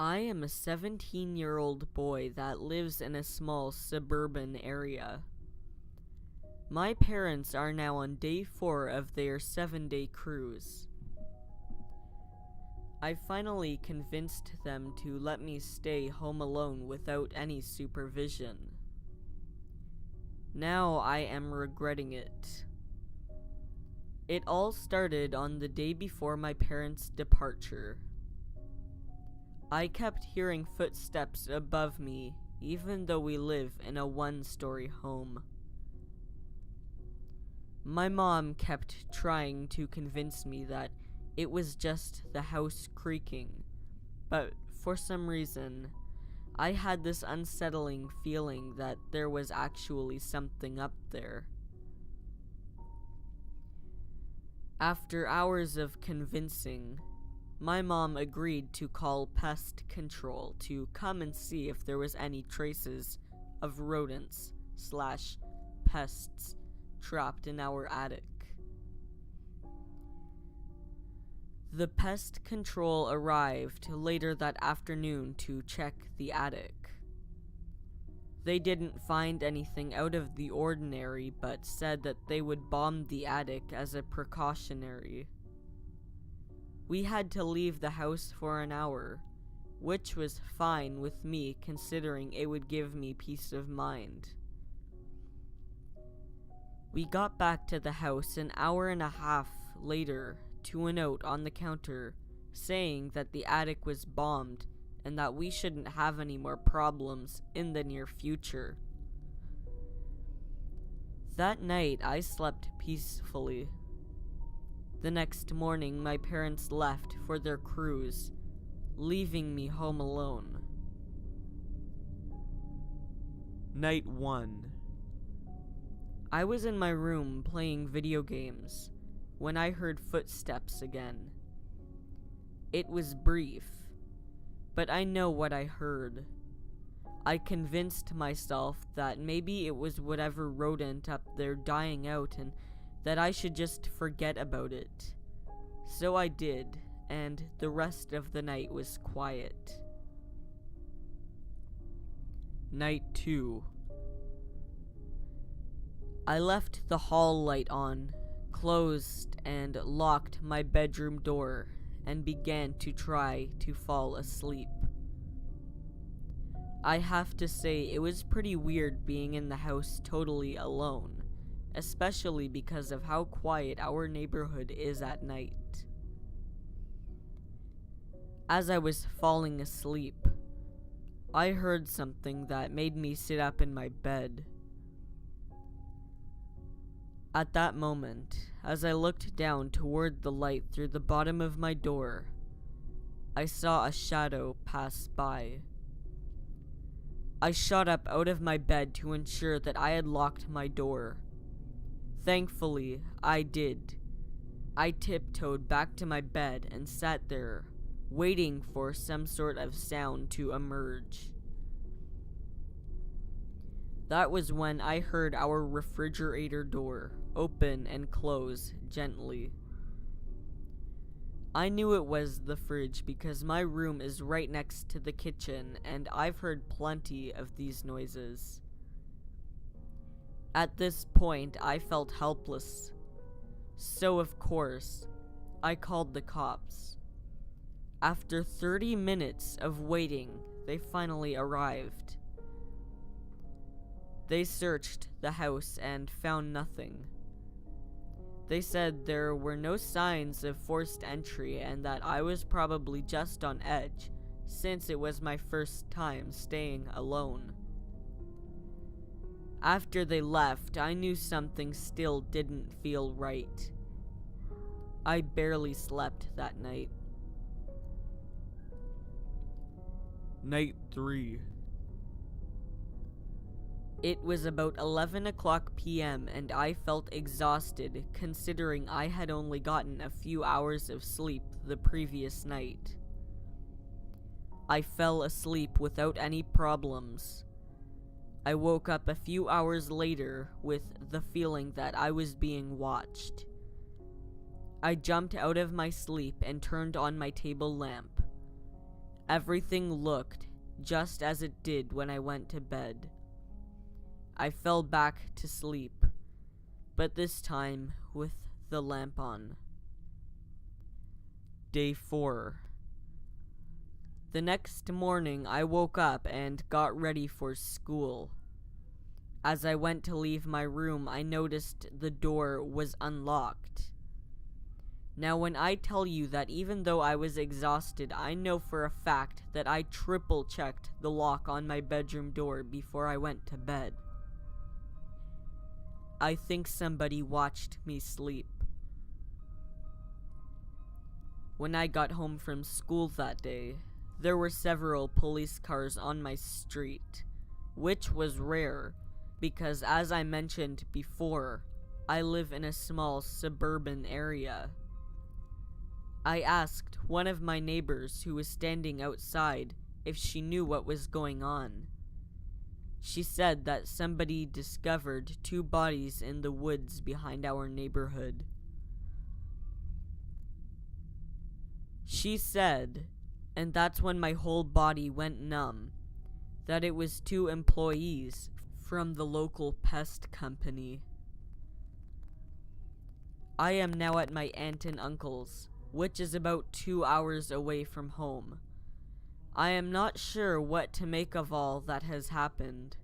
I am a 17-year-old boy that lives in a small suburban area. My parents are now on day 4 of their 7-day cruise. I finally convinced them to let me stay home alone without any supervision. Now I am regretting it. It all started on the day before my parents' departure. I kept hearing footsteps above me, even though we live in a 1-story home. My mom kept trying to convince me that it was just the house creaking, but for some reason, I had this unsettling feeling that there was actually something up there. After hours of convincing, my mom agreed to call pest control to come and see if there was any traces of rodents/pests trapped in our attic. The pest control arrived later that afternoon to check the attic. They didn't find anything out of the ordinary, but said that they would bomb the attic as a precautionary. We had to leave the house for an hour, which was fine with me considering it would give me peace of mind. We got back to the house an hour and a half later to a note on the counter saying that the attic was bombed and that we shouldn't have any more problems in the near future. That night I slept peacefully. The next morning my parents left for their cruise, leaving me home alone. Night 1. I was in my room playing video games when I heard footsteps again. It was brief, but I know what I heard. I convinced myself that maybe it was whatever rodent up there dying out and that I should just forget about it. So I did, and the rest of the night was quiet. Night 2. I left the hall light on, closed and locked my bedroom door, and began to try to fall asleep. I have to say it was pretty weird being in the house totally alone, especially because of how quiet our neighborhood is at night. As I was falling asleep, I heard something that made me sit up in my bed. At that moment, as I looked down toward the light through the bottom of my door, I saw a shadow pass by. I shot up out of my bed to ensure that I had locked my door. Thankfully, I did. I tiptoed back to my bed and sat there, waiting for some sort of sound to emerge. That was when I heard our refrigerator door open and close gently. I knew it was the fridge because my room is right next to the kitchen and I've heard plenty of these noises. At this point, I felt helpless. So of course, I called the cops. After 30 minutes of waiting, they finally arrived. They searched the house and found nothing. They said there were no signs of forced entry and that I was probably just on edge, since it was my first time staying alone. After they left, I knew something still didn't feel right. I barely slept that night. Night 3. It was about 11 o'clock p.m. and I felt exhausted considering I had only gotten a few hours of sleep the previous night. I fell asleep without any problems. I woke up a few hours later with the feeling that I was being watched. I jumped out of my sleep and turned on my table lamp. Everything looked just as it did when I went to bed. I fell back to sleep, but this time with the lamp on. Day 4. The next morning, I woke up and got ready for school. As I went to leave my room, I noticed the door was unlocked. Now, when I tell you that even though I was exhausted, I know for a fact that I triple-checked the lock on my bedroom door before I went to bed. I think somebody watched me sleep. When I got home from school that day, there were several police cars on my street, which was rare because, as I mentioned before, I live in a small suburban area. I asked one of my neighbors who was standing outside if she knew what was going on. She said that somebody discovered 2 bodies in the woods behind our neighborhood. She said, and that's when my whole body went numb, that it was 2 employees from the local pest company. I am now at my aunt and uncle's, which is about 2 hours away from home. I am not sure what to make of all that has happened,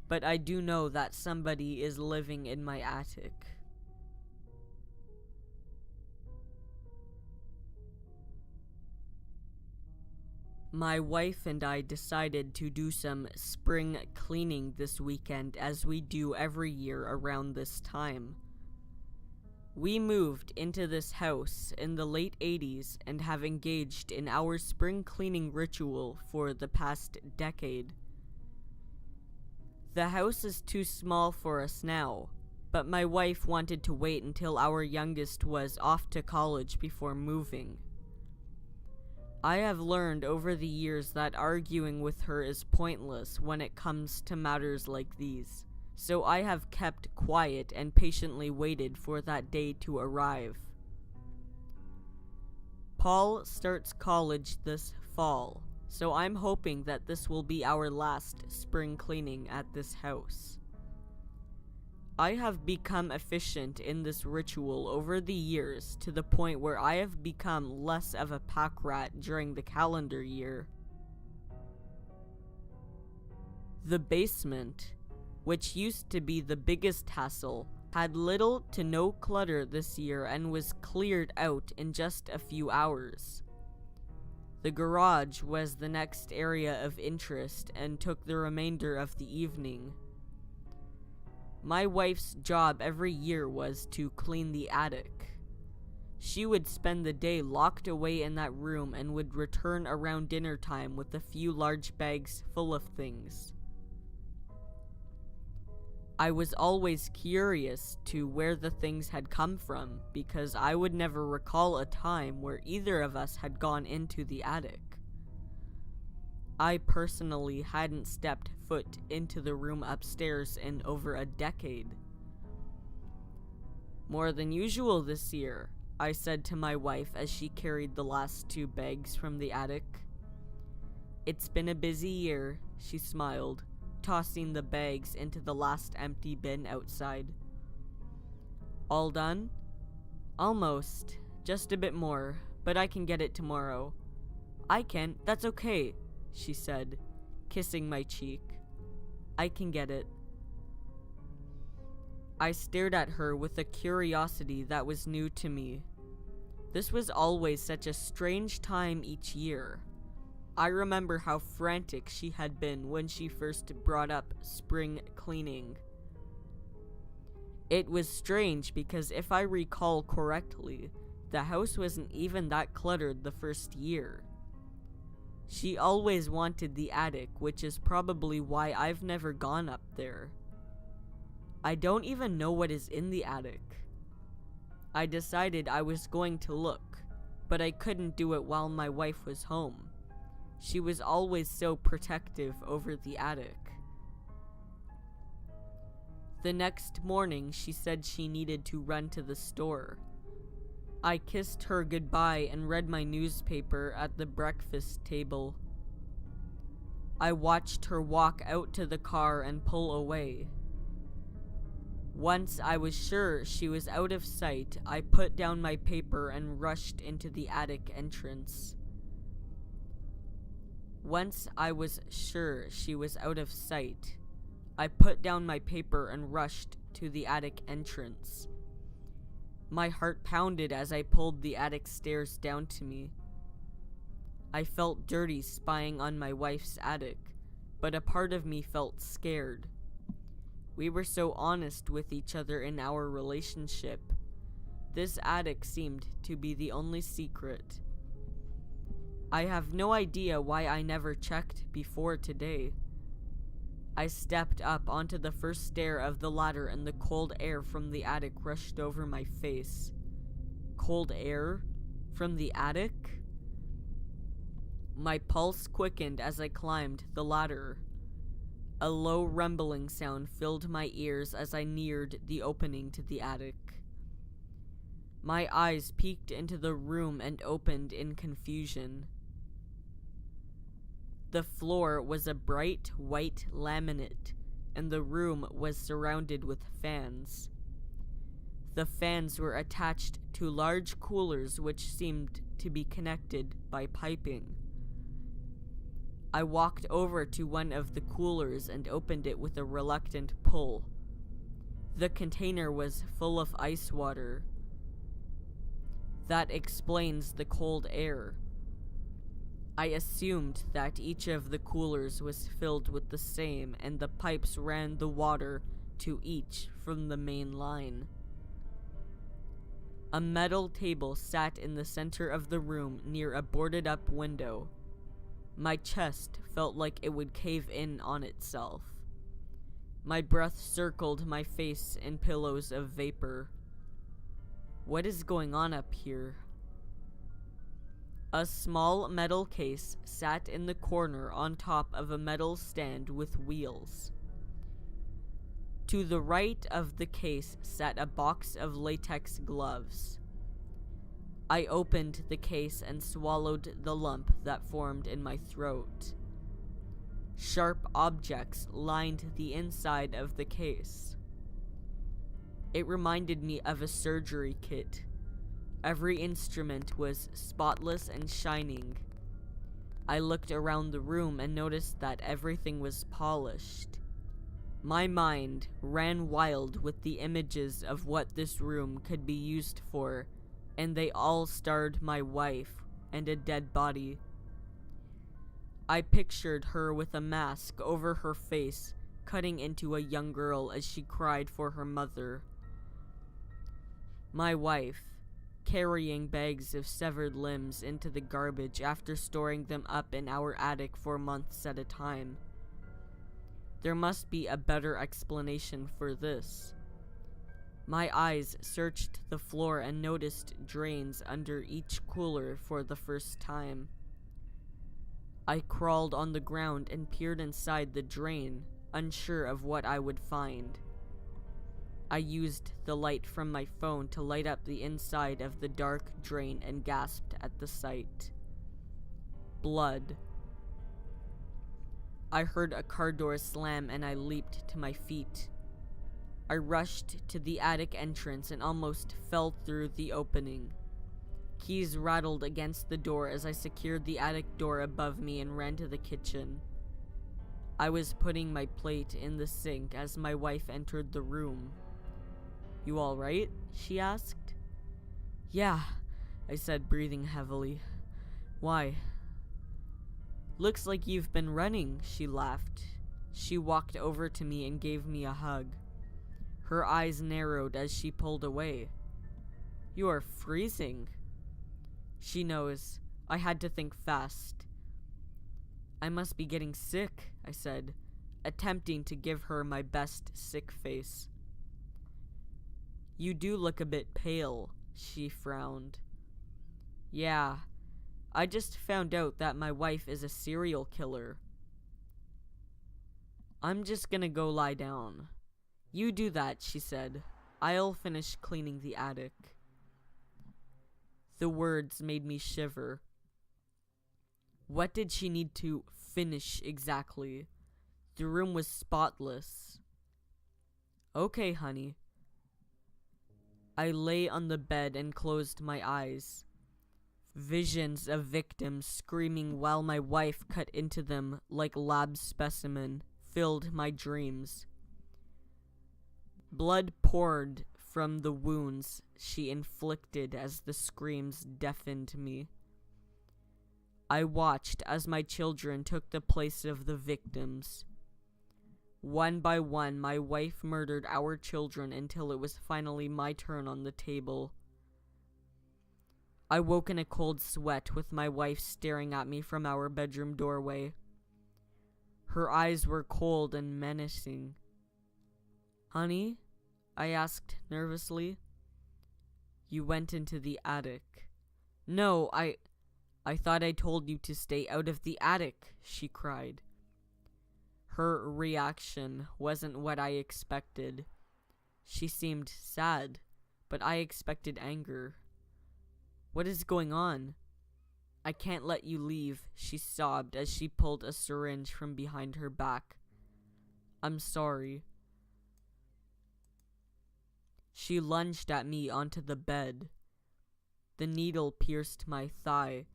but I do know that somebody is living in my attic. My wife and I decided to do some spring cleaning this weekend, as we do every year around this time. We moved into this house in the late 80s and have engaged in our spring cleaning ritual for the past decade. The house is too small for us now, but my wife wanted to wait until our youngest was off to college before moving. I have learned over the years that arguing with her is pointless when it comes to matters like these. So I have kept quiet and patiently waited for that day to arrive. Paul starts college this fall, so I'm hoping that this will be our last spring cleaning at this house. I have become efficient in this ritual over the years to the point where I have become less of a pack rat during the calendar year. The basement, which used to be the biggest hassle, had little to no clutter this year and was cleared out in just a few hours. The garage was the next area of interest and took the remainder of the evening. My wife's job every year was to clean the attic. She would spend the day locked away in that room and would return around dinner time with a few large bags full of things. I was always curious to where the things had come from because I would never recall a time where either of us had gone into the attic. I personally hadn't stepped foot into the room upstairs in over a decade. More than usual this year, I said to my wife as she carried the last 2 bags from the attic. It's been a busy year, she smiled, tossing the bags into the last empty bin outside. All done? Almost. Just a bit more, but I can get it tomorrow. I can, that's okay, she said, kissing my cheek. I can get it. I stared at her with a curiosity that was new to me. This was always such a strange time each year. I remember how frantic she had been when she first brought up spring cleaning. It was strange because if I recall correctly, the house wasn't even that cluttered the first year. She always wanted the attic, which is probably why I've never gone up there. I don't even know what is in the attic. I decided I was going to look, but I couldn't do it while my wife was home. She was always so protective over the attic. The next morning, she said she needed to run to the store. I kissed her goodbye and read my newspaper at the breakfast table. I watched her walk out to the car and pull away. Once I was sure she was out of sight, I put down my paper and rushed into the attic entrance. Once I was sure she was out of sight, I put down my paper and rushed to the attic entrance. My heart pounded as I pulled the attic stairs down to me. I felt dirty spying on my wife's attic, but a part of me felt scared. We were so honest with each other in our relationship. This attic seemed to be the only secret. I have no idea why I never checked before today. I stepped up onto the first stair of the ladder and the cold air from the attic rushed over my face. Cold air? From the attic? My pulse quickened as I climbed the ladder. A low rumbling sound filled my ears as I neared the opening to the attic. My eyes peeked into the room and opened in confusion. The floor was a bright white laminate, and the room was surrounded with fans. The fans were attached to large coolers which seemed to be connected by piping. I walked over to one of the coolers and opened it with a reluctant pull. The container was full of ice water. That explains the cold air. I assumed that each of the coolers was filled with the same, and the pipes ran the water to each from the main line. A metal table sat in the center of the room near a boarded-up window. My chest felt like it would cave in on itself. My breath circled my face in pillows of vapor. What is going on up here? A small metal case sat in the corner on top of a metal stand with wheels. To the right of the case sat a box of latex gloves. I opened the case and swallowed the lump that formed in my throat. Sharp objects lined the inside of the case. It reminded me of a surgery kit. Every instrument was spotless and shining. I looked around the room and noticed that everything was polished. My mind ran wild with the images of what this room could be used for, and they all starred my wife and a dead body. I pictured her with a mask over her face, cutting into a young girl as she cried for her mother. My wife, carrying bags of severed limbs into the garbage after storing them up in our attic for months at a time. There must be a better explanation for this. My eyes searched the floor and noticed drains under each cooler for the first time. I crawled on the ground and peered inside the drain, unsure of what I would find. I used the light from my phone to light up the inside of the dark drain and gasped at the sight. Blood. I heard a car door slam and I leaped to my feet. I rushed to the attic entrance and almost fell through the opening. Keys rattled against the door as I secured the attic door above me and ran to the kitchen. I was putting my plate in the sink as my wife entered the room. "You all right?" she asked. "Yeah," I said, breathing heavily. "Why?" "Looks like you've been running," she laughed. She walked over to me and gave me a hug. Her eyes narrowed as she pulled away. "You are freezing." She knows. I had to think fast. "I must be getting sick," I said, attempting to give her my best sick face. "You do look a bit pale," she frowned. "Yeah, I just found out that my wife is a serial killer." "I'm just gonna go lie down." "You do that," she said. "I'll finish cleaning the attic." The words made me shiver. What did she need to finish exactly? The room was spotless. Okay, honey. I lay on the bed and closed my eyes. Visions of victims screaming while my wife cut into them like lab specimen filled my dreams. Blood poured from the wounds she inflicted as the screams deafened me. I watched as my children took the place of the victims. One by one, my wife murdered our children until it was finally my turn on the table. I woke in a cold sweat with my wife staring at me from our bedroom doorway. Her eyes were cold and menacing. Honey? I asked nervously. You went into the attic. No, I thought I told you to stay out of the attic, she cried. Her reaction wasn't what I expected. She seemed sad, but I expected anger. What is going on? I can't let you leave, she sobbed as she pulled a syringe from behind her back. I'm sorry. She lunged at me onto the bed. The needle pierced my thigh,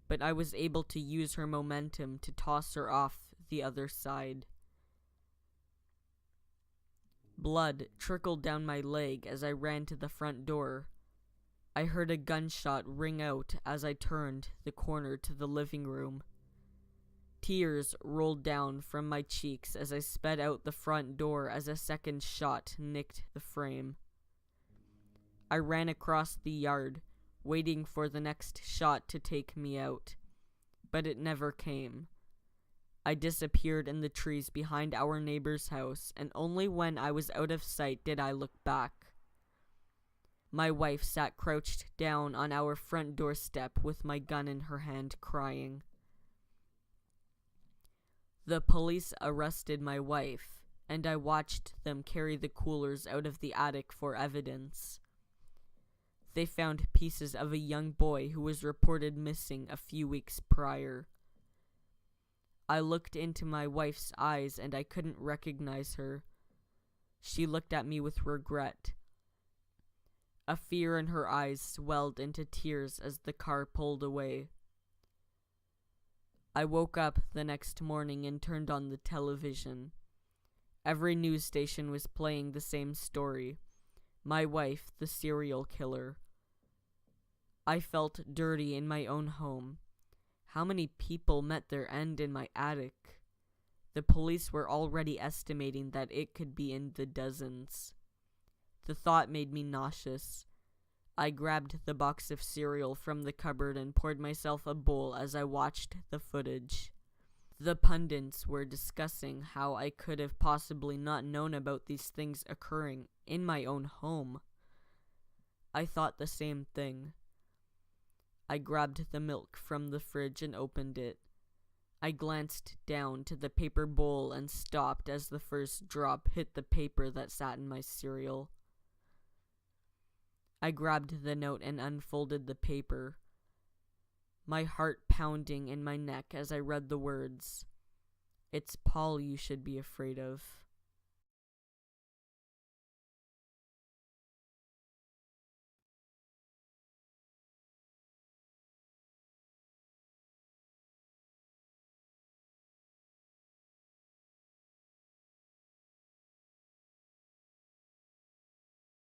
but I was able to use her momentum to toss her off the other side. Blood trickled down my leg as I ran to the front door. I heard a gunshot ring out as I turned the corner to the living room. Tears rolled down from my cheeks as I sped out the front door as a second shot nicked the frame. I ran across the yard, waiting for the next shot to take me out, but it never came. I disappeared in the trees behind our neighbor's house, and only when I was out of sight did I look back. My wife sat crouched down on our front doorstep with my gun in her hand, crying. The police arrested my wife, and I watched them carry the coolers out of the attic for evidence. They found pieces of a young boy who was reported missing a few weeks prior. I looked into my wife's eyes and I couldn't recognize her. She looked at me with regret. A fear in her eyes swelled into tears as the car pulled away. I woke up the next morning and turned on the television. Every news station was playing the same story. My wife, the serial killer. I felt dirty in my own home. How many people met their end in my attic? The police were already estimating that it could be in the dozens. The thought made me nauseous. I grabbed the box of cereal from the cupboard and poured myself a bowl as I watched the footage. The pundits were discussing how I could have possibly not known about these things occurring in my own home. I thought the same thing. I grabbed the milk from the fridge and opened it. I glanced down to the paper bowl and stopped as the first drop hit the paper that sat in my cereal. I grabbed the note and unfolded the paper, my heart pounding in my neck as I read the words. It's Paul you should be afraid of.